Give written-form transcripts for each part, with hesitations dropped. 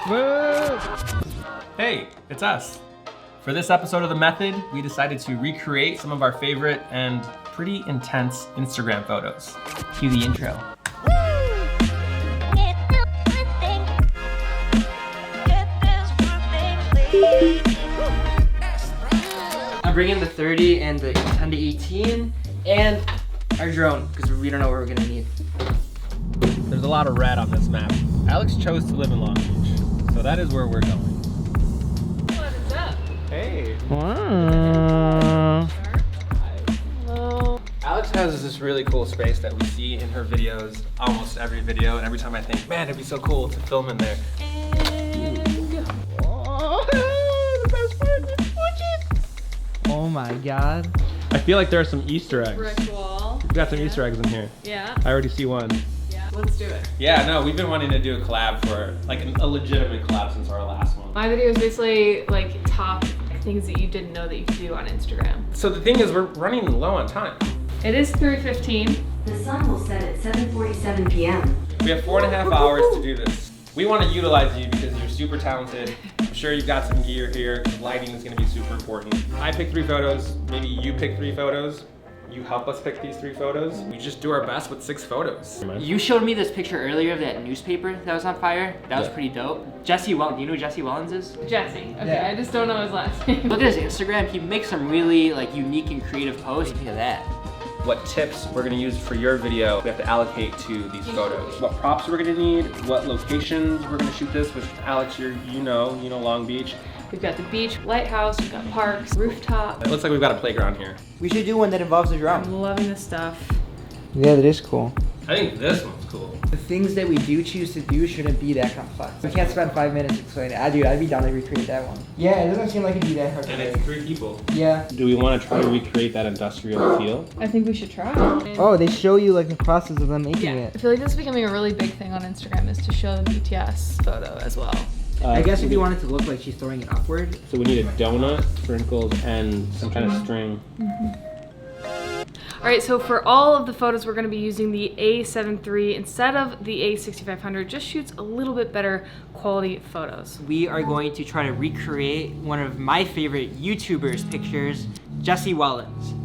Woo! Hey, it's us. For this episode of The Method, we decided to recreate some of our favorite and pretty intense Instagram photos. Cue the intro. I'm bringing the 30 and the 10 to 18 and our drone because we don't know what we're gonna need. There's a lot of red on this map. Alex chose to live in Long Beach, so that is where we're going. What is up? Hey. Wow. Hello. Alex has this really cool space that we see in her videos, almost every video, and every time I think, man, it'd be so cool to film in there. Oh my god. I feel like there are some Easter eggs. Brick wall. We've got some Easter eggs in here. Yeah. I already see one. Yeah. Let's do it. Yeah, no, we've been wanting to do a collab for, like, a legitimate collab since our last one. My video is basically like top things that you didn't know that you could do on Instagram. So the thing is, we're running low on time. It is 3:15. The sun will set at 7:47 p.m. We have 4.5 hours to do this. We want to utilize you because you're super talented. I'm sure you've got some gear here. Lighting is going to be super important. I pick 3 photos. Maybe you pick 3 photos. You help us pick these 3 photos. We just do our best with 6 photos. You showed me this picture earlier of that newspaper that was on fire. That was pretty dope. Jesse Wellens, do you know who Jesse Wellens is? Jesse. Okay, Yeah. I just don't know his last name. Look at his Instagram. He makes some really like unique and creative posts. Look at that. What tips we're going to use for your video, we have to allocate to these photos. What props we're going to need, what locations we're going to shoot this, which Alex, you know Long Beach. We've got the beach, lighthouse, we've got parks, rooftop. It looks like we've got a playground here. We should do one that involves a drone. I'm loving this stuff. Yeah, that is cool. I think this one's cool. The things that we do choose to do shouldn't be that complex. We can't spend 5 minutes explaining it. I'd be down to recreate that one. Yeah, it doesn't seem like it'd be that hard. And it's 3 people. Yeah. Do we want to try to recreate that industrial feel? I think we should try. Oh, they show you like the process of them making Yeah. I it. feel like this is becoming a really big thing on Instagram is to show the BTS photo as well. I guess if you want it to look like she's throwing it upward. So we need a donut, sprinkles, and some kind of string. All right, so for all of the photos, we're gonna be using the A7 III instead of the A6500. Just shoots a little bit better quality photos. We are going to try to recreate one of my favorite YouTubers' pictures, Jesse Wellens.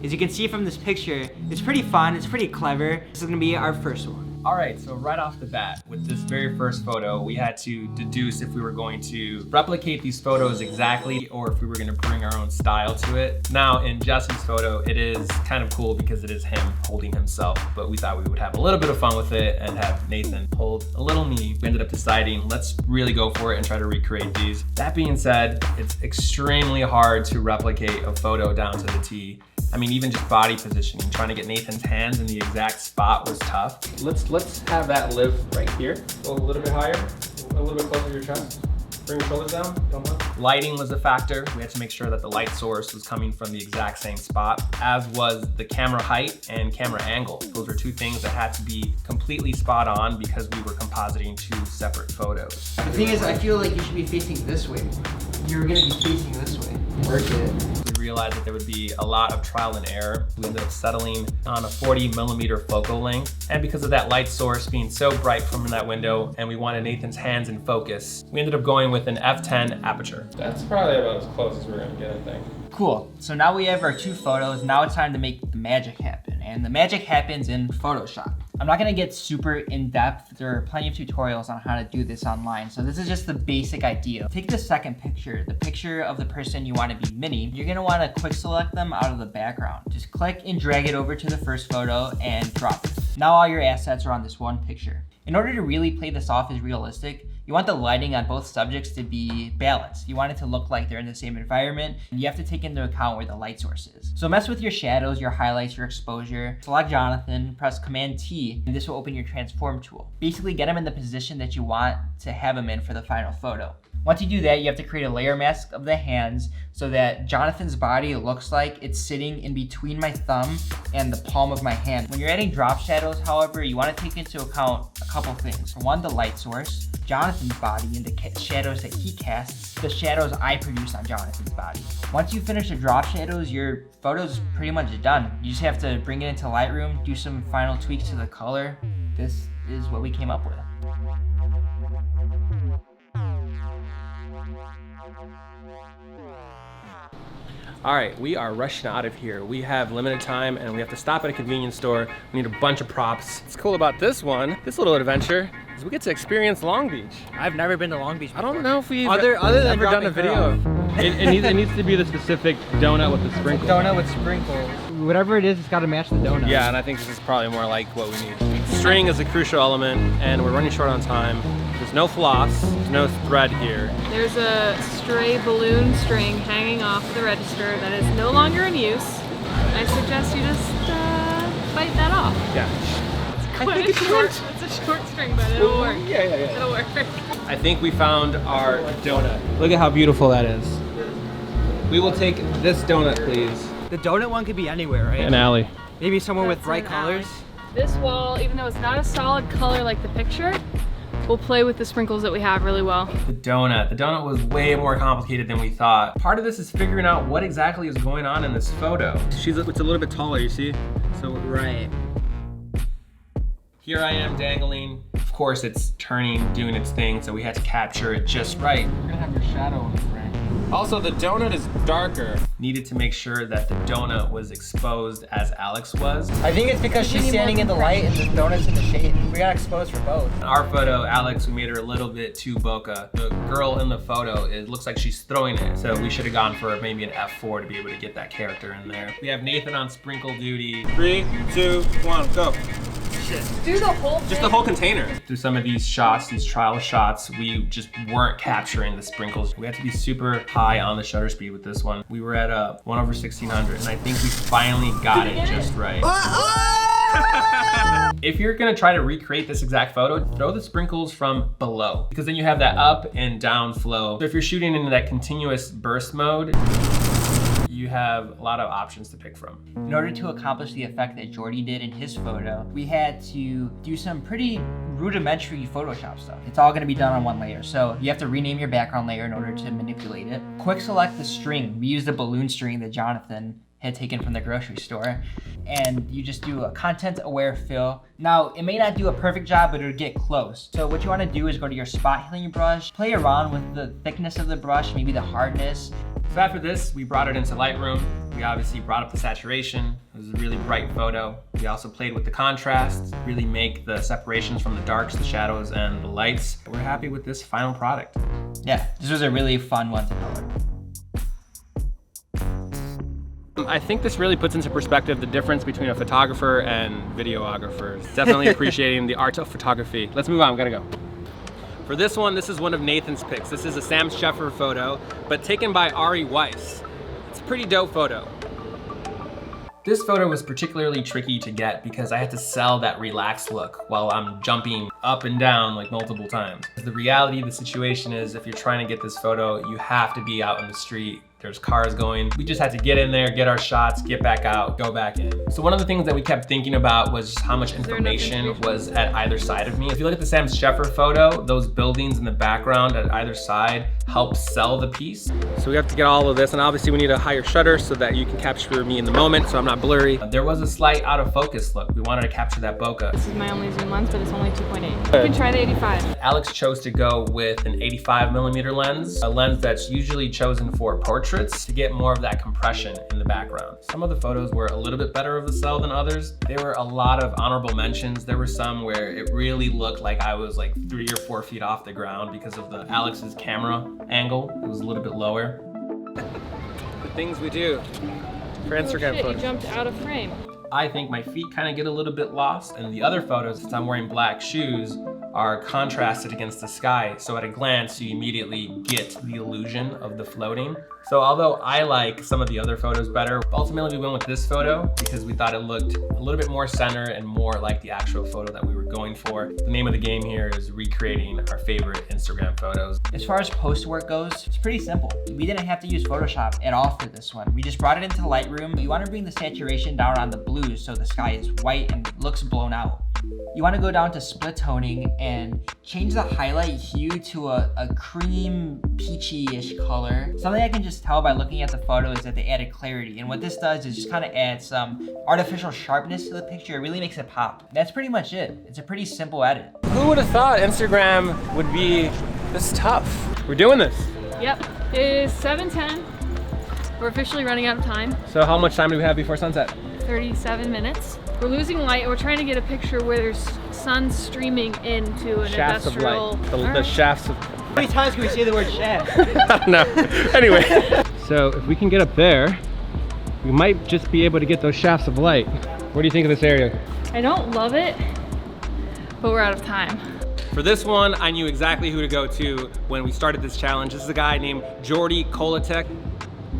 As you can see from this picture, it's pretty fun, it's pretty clever. This is gonna be our first one. All right, so right off the bat, with this very first photo, we had to deduce if we were going to replicate these photos exactly or if we were gonna bring our own style to it. Now, in Jesse's photo, it is kind of cool because it is him holding himself, but we thought we would have a little bit of fun with it and have Nathan hold a little me. We ended up deciding, let's really go for it and try to recreate these. That being said, it's extremely hard to replicate a photo down to the T. I mean, even just body positioning, trying to get Nathan's hands in the exact spot was tough. Let's have that live right here. Go a little bit higher, a little bit closer to your chest. Bring your shoulders down, don't look. Lighting was a factor. We had to make sure that the light source was coming from the exact same spot, as was the camera height and camera angle. Those were 2 things that had to be completely spot on because we were compositing 2 separate photos. The thing is, I feel like you should be facing this way. You're gonna be facing this way. Work it. We realized that there would be a lot of trial and error. We ended up settling on a 40mm focal length. And because of that light source being so bright from that window and we wanted Nathan's hands in focus, we ended up going with an f10 aperture. That's probably about as close as we're gonna get, I think. Cool. So now we have our 2 photos. Now it's time to make the magic happen. And the magic happens in Photoshop. I'm not gonna get super in depth. There are plenty of tutorials on how to do this online. So this is just the basic idea. Take the second picture, the picture of the person you wanna be mini. You're gonna wanna quick select them out of the background. Just click and drag it over to the first photo and drop it. Now all your assets are on this one picture. In order to really play this off as realistic, you want the lighting on both subjects to be balanced. You want it to look like they're in the same environment, and you have to take into account where the light source is. So mess with your shadows, your highlights, your exposure. Select Jonathan, press Command T, and this will open your transform tool. Basically get him in the position that you want to have him in for the final photo. Once you do that, you have to create a layer mask of the hands so that Jonathan's body looks like it's sitting in between my thumb and the palm of my hand. When you're adding drop shadows, however, you want to take into account a couple things. For one, the light source, Jonathan's body and the shadows that he casts, the shadows I produce on Jonathan's body. Once you finish the drop shadows, your photo's pretty much done. You just have to bring it into Lightroom, do some final tweaks to the color. This is what we came up with. All right, we are rushing out of here. We have limited time and we have to stop at a convenience store. We need a bunch of props. What's cool about this little adventure, is we get to experience Long Beach. I've never been to Long Beach before. I don't know if we've other than ever done a video. It needs to be the specific donut with the sprinkles. Donut with sprinkles. Whatever it is, it's got to match the donut. Yeah, and I think this is probably more like what we need. String is a crucial element, and we're running short on time. There's no floss, there's no thread here. There's a stray balloon string hanging off the register that is no longer in use. I suggest you just bite that off. Yeah. I think it's short. It's a short string, but it'll work. Yeah. It'll work. I think we found our donut. Look at how beautiful that is. We will take this donut, please. The donut one could be anywhere, right? An alley. Maybe somewhere with That's bright an colors. alley. This wall, even though it's not a solid color like the picture, will play with the sprinkles that we have really well. The donut was way more complicated than we thought. Part of this is figuring out what exactly is going on in this photo. It's a little bit taller, you see? So right. Here I am dangling. Of course it's turning, doing its thing, so we had to capture it just right. We're gonna have your shadow in the frame. Also, the donut is darker. Needed to make sure that the donut was exposed as Alex was. I think it's because she's standing in the light and the donut's in the shade. We got exposed for both. In our photo, Alex, we made her a little bit too bokeh. The girl in the photo, it looks like she's throwing it. So we should have gone for maybe an F4 to be able to get that character in there. We have Nathan on sprinkle duty. 3, 2, 1, go. Do the whole thing. Just the whole container. Through some of these shots, these trial shots, we just weren't capturing the sprinkles. We had to be super high on the shutter speed with this one. We were at 1/1600, and I think we finally got it just right. If you're gonna try to recreate this exact photo, throw the sprinkles from below, because then you have that up and down flow. So if you're shooting into that continuous burst mode, you have a lot of options to pick from. In order to accomplish the effect that Jordy did in his photo, we had to do some pretty rudimentary Photoshop stuff. It's all gonna be done on one layer. So you have to rename your background layer in order to manipulate it. Quick select the string. We used the balloon string that Jonathan had taken from the grocery store. And you just do a content-aware fill. Now, it may not do a perfect job, but it'll get close. So what you wanna do is go to your spot healing brush, play around with the thickness of the brush, maybe the hardness. So after this, we brought it into Lightroom. We obviously brought up the saturation. It was a really bright photo. We also played with the contrast, really make the separations from the darks, the shadows, and the lights. We're happy with this final product. Yeah, this was a really fun one to color. I think this really puts into perspective the difference between a photographer and videographers. Definitely appreciating the art of photography. Let's move on, we gotta go. For this one, this is one of Nathan's picks. This is a Sam Sheffer photo, but taken by Ari Weiss. It's a pretty dope photo. This photo was particularly tricky to get because I had to sell that relaxed look while I'm jumping up and down like multiple times. The reality of the situation is if you're trying to get this photo, you have to be out in the street. There's cars going. We just had to get in there, get our shots, get back out, go back in. So one of the things that we kept thinking about was just how much information was at either side of me. If you look at the Sam Sheffer photo, those buildings in the background at either side help sell the piece. So we have to get all of this, and obviously we need a higher shutter so that you can capture me in the moment so I'm not blurry. There was a slight out of focus look. We wanted to capture that bokeh. This is my only zoom lens, but it's only 2.8. You can try the 85. Alex chose to go with an 85mm lens, a lens that's usually chosen for portraits to get more of that compression in the background. Some of the photos were a little bit better of a sell than others. There were a lot of honorable mentions. There were some where it really looked like I was like 3 or 4 feet off the ground because of Alex's camera angle. It was a little bit lower. The things we do for Instagram Shit, photos. you jumped out of frame. I think my feet kind of get a little bit lost, and the other photos, since I'm wearing black shoes, are contrasted against the sky. So at a glance, you immediately get the illusion of the floating. So although I like some of the other photos better, ultimately we went with this photo because we thought it looked a little bit more center and more like the actual photo that we were going for. The name of the game here is recreating our favorite Instagram photos. As far as post work goes, it's pretty simple. We didn't have to use Photoshop at all for this one. We just brought it into Lightroom. You want to bring the saturation down on the blues so the sky is white and looks blown out. You want to go down to split toning and change the highlight hue to a cream peachy-ish color. Something I can just tell by looking at the photo is that they added clarity, and what this does is just kind of add some artificial sharpness to the picture. It really makes it pop. That's pretty much it. It's a pretty simple edit. Who would have thought Instagram would be this tough? We're doing this. Yep, it is 7:10. We're officially running out of time. So how much time do we have before sunset? 37 minutes. We're losing light and we're trying to get a picture where there's sun streaming into an Shafts industrial... of light. The shafts of... How many times can we say the word shaft? I don't know. Anyway, so if we can get up there, we might just be able to get those shafts of light. What do you think of this area? I don't love it, but we're out of time. For this one, I knew exactly who to go to when we started this challenge. This is a guy named Jordy Kolatek.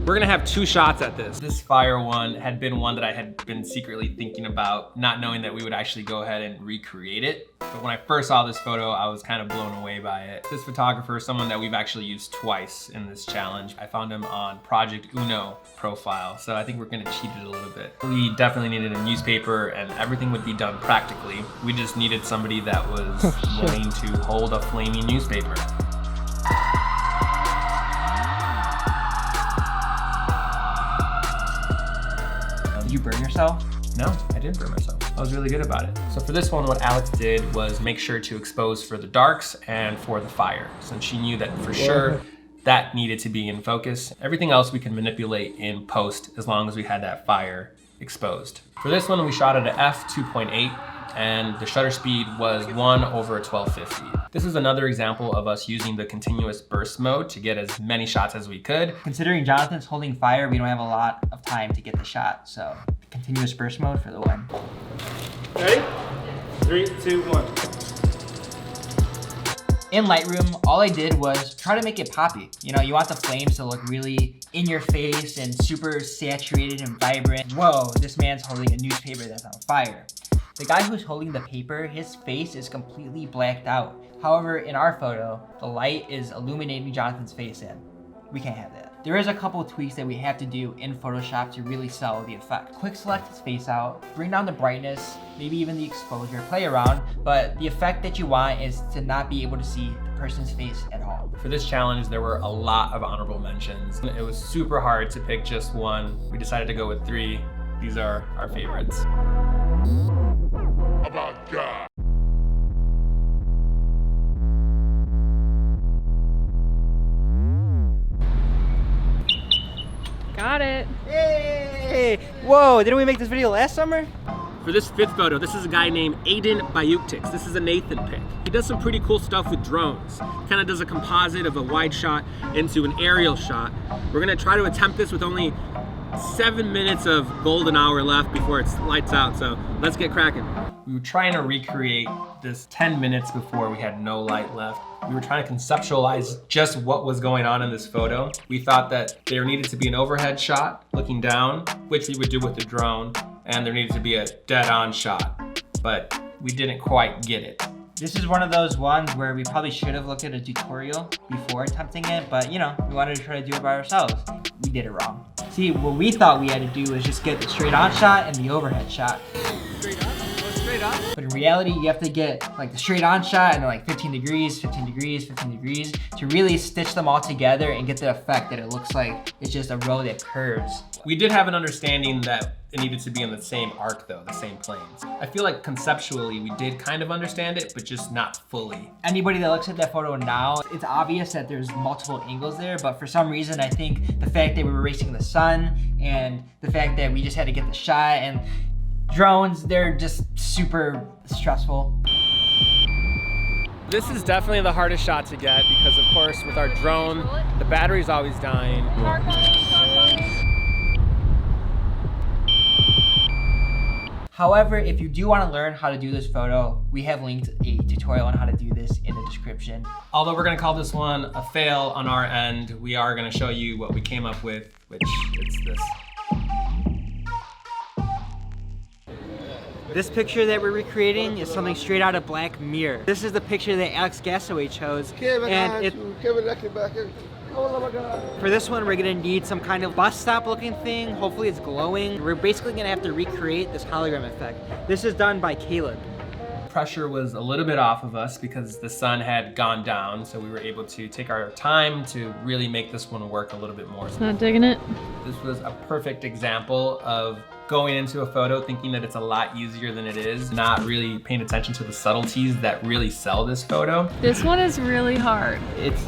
We're gonna have 2 shots at this. This fire one had been one that I had been secretly thinking about, not knowing that we would actually go ahead and recreate it. But when I first saw this photo, I was kind of blown away by it. This photographer is someone that we've actually used twice in this challenge. I found him on Project Uno profile, so I think we're gonna cheat it a little bit. We definitely needed a newspaper and everything would be done practically. We just needed somebody that was willing to hold a flaming newspaper. Did you burn yourself? No, I didn't burn myself. I was really good about it. So for this one, what Alex did was make sure to expose for the darks and for the fire, since she knew that for sure that needed to be in focus. Everything else we can manipulate in post as long as we had that fire exposed. For this one, we shot at a f2.8 and the shutter speed was 1/1250. This is another example of us using the continuous burst mode to get as many shots as we could. Considering Jonathan's holding fire, we don't have a lot of time to get the shot, so continuous burst mode for the win. Ready? 3, 2, 1. In Lightroom, all I did was try to make it poppy. You know, you want the flames to look really in your face and super saturated and vibrant. Whoa, this man's holding a newspaper that's on fire. The guy who's holding the paper, his face is completely blacked out. However, in our photo, the light is illuminating Jonathan's face in. We can't have that. There is a couple tweaks that we have to do in Photoshop to really sell the effect. Quick select his face out, bring down the brightness, maybe even the exposure, play around, but the effect that you want is to not be able to see the person's face at all. For this challenge, there were a lot of honorable mentions. It was super hard to pick just one. We decided to go with 3. These are our favorites. About God. Got it. Hey! Whoa, didn't we make this video last summer? For this 5th photo, this is a guy named Aiden Bayuktix. This is a Nathan pick. He does some pretty cool stuff with drones. Kind of does a composite of a wide shot into an aerial shot. We're gonna try to attempt this with only 7 minutes of golden hour left before it's lights out, so let's get cracking. We were trying to recreate this 10 minutes before we had no light left. We were trying to conceptualize just what was going on in this photo. We thought that there needed to be an overhead shot looking down, which we would do with the drone, and there needed to be a dead-on shot, but we didn't quite get it. This is one of those ones where we probably should have looked at a tutorial before attempting it, but you know, we wanted to try to do it by ourselves. We did it wrong. See, what we thought we had to do was just get the straight on shot and the overhead shot. Straight on? Straight on? But in reality, you have to get like the straight on shot and then like 15 degrees, 15 degrees, 15 degrees to really stitch them all together and get the effect that it looks like it's just a row that curves. We did have an understanding that it needed to be in the same arc though, the same planes. I feel like conceptually we did kind of understand it, but just not fully. Anybody that looks at that photo now, it's obvious that there's multiple angles there, but for some reason I think the fact that we were racing the sun and the fact that we just had to get the shot and drones, they're just super stressful. This is definitely the hardest shot to get because of course with our drone, the battery's always dying. Car coming. However, if you do want to learn how to do this photo, we have linked a tutorial on how to do this in the description. Although we're gonna call this one a fail on our end, we are gonna show you what we came up with, which is this. This picture that we're recreating is something straight out of Black Mirror. This is the picture that Alex Gasaway chose, and for this one, we're gonna need some kind of bus stop looking thing. Hopefully it's glowing. We're basically gonna have to recreate this hologram effect. This is done by Caleb. Pressure was a little bit off of us because the sun had gone down, so we were able to take our time to really make this one work a little bit more. Not digging it. This was a perfect example of going into a photo thinking that it's a lot easier than it is, not really paying attention to the subtleties that really sell this photo. This one is really hard. It's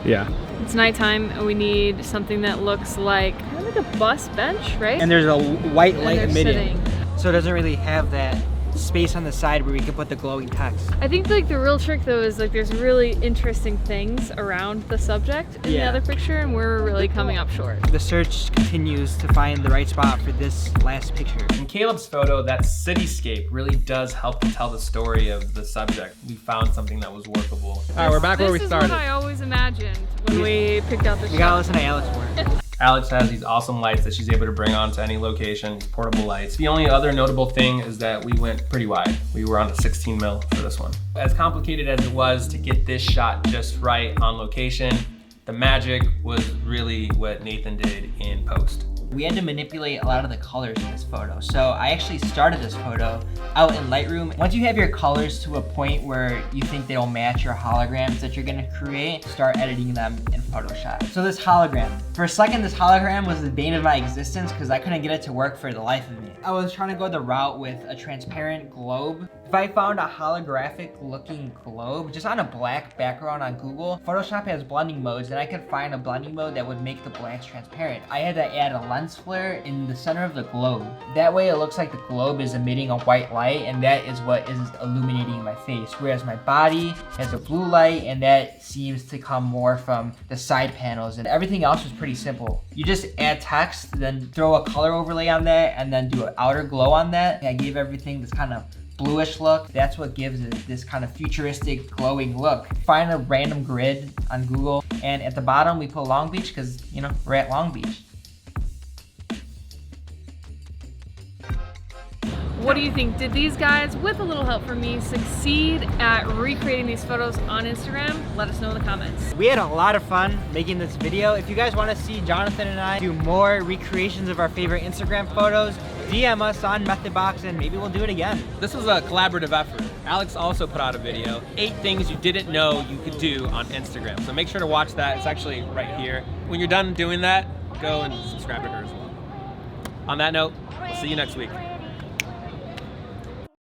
Yeah. It's nighttime and we need something that looks like kind of like a bus bench, right? And there's a white And light they're emitting. sitting. So it doesn't really have that space on the side where we can put the glowing text. I think like the real trick though is like there's really interesting things around the subject in the Yeah. other picture and we're really coming up short. The search continues to find the right spot for this last picture. In Caleb's photo, that cityscape really does help to tell the story of the subject. We found something that was workable. All right, we're back where we This is started. what I always imagined when we picked out the We gotta shot. listen to Alex more. Alex has these awesome lights that she's able to bring on to any location, these portable lights. The only other notable thing is that we went pretty wide. We were on a 16 mil for this one. As complicated as it was to get this shot just right on location, the magic was really what Nathan did in post. We had to manipulate a lot of the colors in this photo. So I actually started this photo out in Lightroom. Once you have your colors to a point where you think they'll match your holograms that you're gonna create, start editing them in Photoshop. So this hologram. For a second, this hologram was the bane of my existence because I couldn't get it to work for the life of me. I was trying to go the route with a transparent globe. If I found a holographic looking globe just on a black background on Google, Photoshop has blending modes and I could find a blending mode that would make the blacks transparent. I had to add a lens flare in the center of the globe. That way it looks like the globe is emitting a white light and that is what is illuminating my face. Whereas my body has a blue light and that seems to come more from the side panels, and everything else was pretty simple. You just add text, then throw a color overlay on that and then do an outer glow on that. I gave everything this kind of bluish look. That's what gives it this kind of futuristic glowing look. Find a random grid on Google and at the bottom we put Long Beach because, you know, we're at Long Beach. What do you think? Did these guys, with a little help from me, succeed at recreating these photos on Instagram? Let us know in the comments. We had a lot of fun making this video. If you guys want to see Jonathan and I do more recreations of our favorite Instagram photos, DM us on Methodbox and maybe we'll do it again. This was a collaborative effort. Alex also put out a video, 8 things you didn't know you could do on Instagram. So make sure to watch that. It's actually right here. When you're done doing that, go and subscribe to her as well. On that note, we'll see you next week.